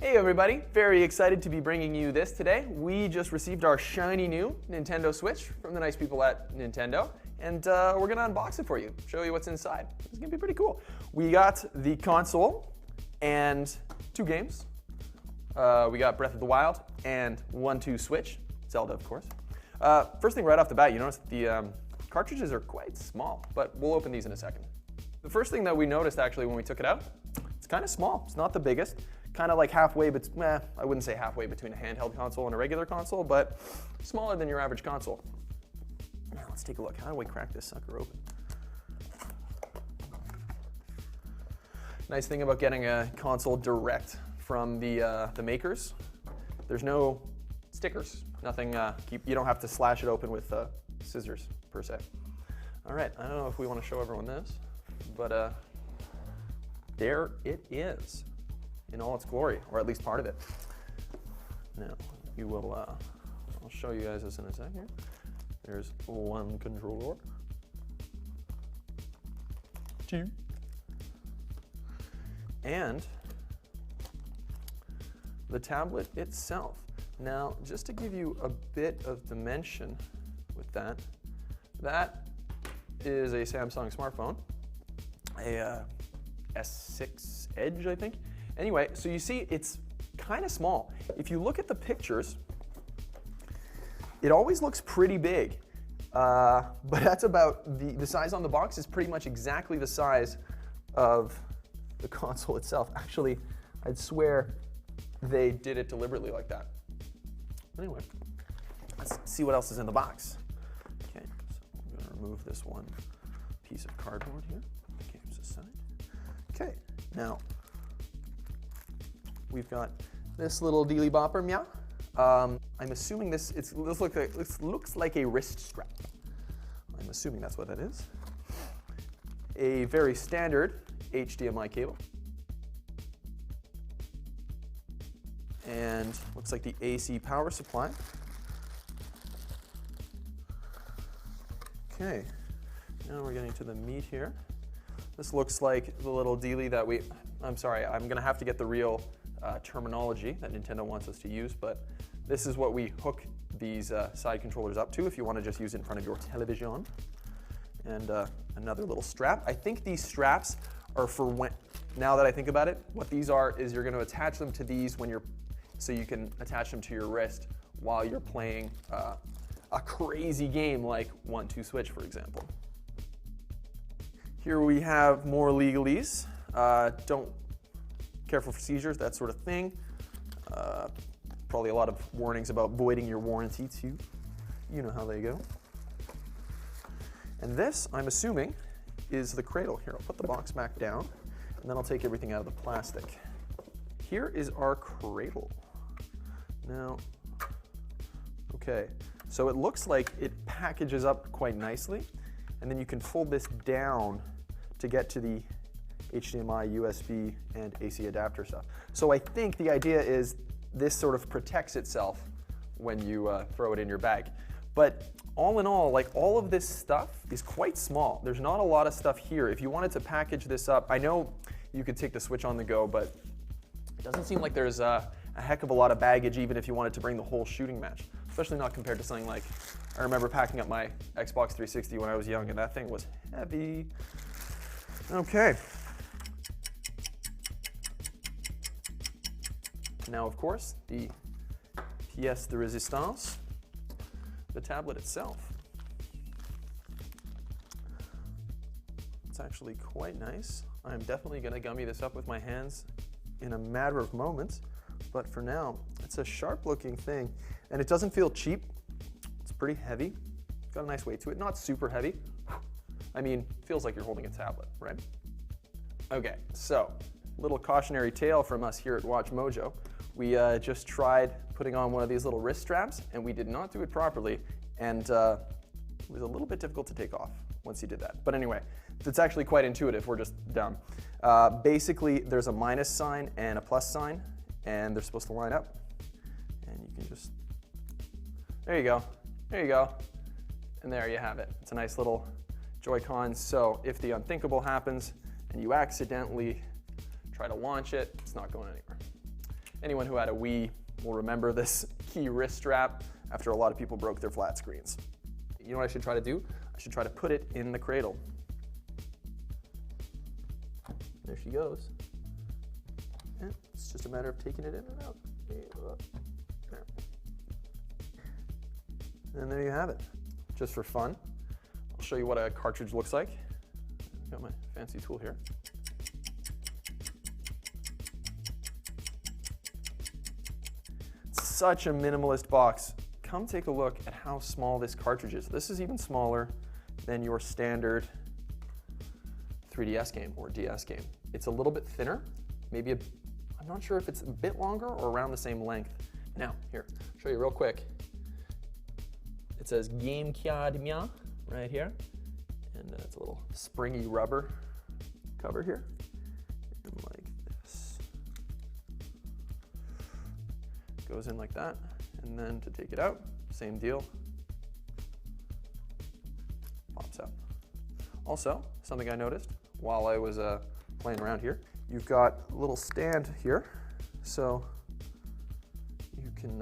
Hey everybody, very excited to be bringing you this today. We just received our shiny new Nintendo Switch from the nice people at Nintendo, and we're gonna unbox it for you, show you what's inside. It's gonna be pretty cool. We got the console and 2 games. We got Breath of the Wild and 1-2 Switch, Zelda of course. First thing right off the bat, you notice the cartridges are quite small, but we'll open these in a second. The first thing that we noticed actually when we took it out, it's kind of small. It's not the biggest. Kind of like halfway, but I wouldn't say halfway between a handheld console and a regular console, but smaller than your average console. Now let's take a look. How do we crack this sucker open? Nice thing about getting a console direct from the makers, there's no stickers, nothing. You don't have to slash it open with scissors per se. All right, I don't know if we want to show everyone this, but there it is in all its glory, or at least part of it. Now, you will, I'll show you guys this in a second. There's 1 controller, 2, and the tablet itself. Now, just to give you a bit of dimension with that, that is a Samsung smartphone, a S6 Edge, I think. Anyway, so you see it's kind of small. If you look at the pictures, it always looks pretty big, but that's about the size on the box is pretty much exactly the size of the console itself. Actually, I'd swear they did it deliberately like that. Anyway, let's see what else is in the box. Okay, so I'm going to remove this one piece of cardboard here. Games aside. Okay, now we've got this little dealy bopper, meow. I'm assuming this looks like a wrist strap. I'm assuming that's what that is. A very standard HDMI cable. And looks like the AC power supply. Okay, now we're getting to the meat here. This looks like the little dealy that I'm sorry, I'm gonna have to get the real terminology that Nintendo wants us to use, but this is what we hook these side controllers up to if you want to just use it in front of your television. And another little strap. I think these straps are for when, now that I think about it, what these are is you're going to attach them to these so you can attach them to your wrist while you're playing a crazy game like 1-2 Switch, for example. Here we have more legalese. Careful for seizures, that sort of thing. Probably a lot of warnings about voiding your warranty too. You know how they go. And this, I'm assuming, is the cradle. Here, I'll put the box back down, and then I'll take everything out of the plastic. Here is our cradle. Now, okay, so it looks like it packages up quite nicely, and then you can fold this down to get to the HDMI, USB, and AC adapter stuff. So I think the idea is this sort of protects itself when you throw it in your bag. But all in all, like all of this stuff is quite small. There's not a lot of stuff here. If you wanted to package this up, I know you could take the Switch on the go, but it doesn't seem like there's a heck of a lot of baggage even if you wanted to bring the whole shooting match, especially not compared to something like, I remember packing up my Xbox 360 when I was young and that thing was heavy. Okay. Now, of course, the pièce de résistance, the tablet itself. It's actually quite nice. I'm definitely going to gummy this up with my hands in a matter of moments, but for now, it's a sharp-looking thing, and it doesn't feel cheap. It's pretty heavy. It's got a nice weight to it. Not super heavy. I mean, feels like you're holding a tablet, right? Okay, so little cautionary tale from us here at Watch Mojo. We just tried putting on one of these little wrist straps, and we did not do it properly, and it was a little bit difficult to take off once you did that. But anyway, it's actually quite intuitive. We're just dumb. Basically, there's a minus sign and a plus sign, and they're supposed to line up. And you can just, there you go, and there you have it. It's a nice little Joy-Con, so if the unthinkable happens and you accidentally try to launch it, it's not going anywhere. Anyone who had a Wii will remember this key wrist strap after a lot of people broke their flat screens. You know what I should try to do? I should try to put it in the cradle. There she goes. And it's just a matter of taking it in and out. There. And there you have it. Just for fun, I'll show you what a cartridge looks like. I've got my fancy tool here. It's such a minimalist box. Come take a look at how small this cartridge is. This is even smaller than your standard 3DS game or DS game. It's a little bit thinner, maybe I'm not sure if it's a bit longer or around the same length. Now, here, I'll show you real quick. It says Game Kya Mia right here, and it's a little springy rubber cover here, and like this. Goes in like that, and then to take it out, same deal. Pops out. Also, something I noticed while I was playing around here, you've got a little stand here, so you can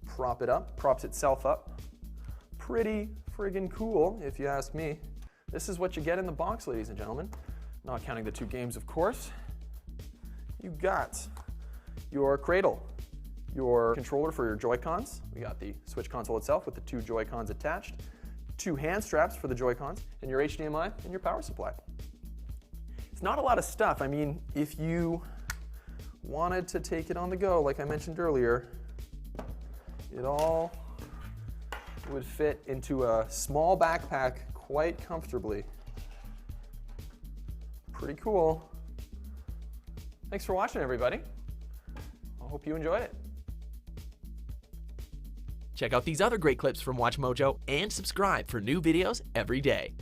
prop it up, props itself up. Pretty friggin' cool, if you ask me. This is what you get in the box, ladies and gentlemen. Not counting the 2 games, of course. You got your cradle, your controller for your Joy-Cons. We got the Switch console itself with the 2 Joy-Cons attached, 2 hand straps for the Joy-Cons, and your HDMI and your power supply. It's not a lot of stuff. I mean, if you wanted to take it on the go, like I mentioned earlier, it all would fit into a small backpack quite comfortably. Pretty cool. Thanks for watching, everybody. I hope you enjoyed it. Check out these other great clips from WatchMojo and subscribe for new videos every day.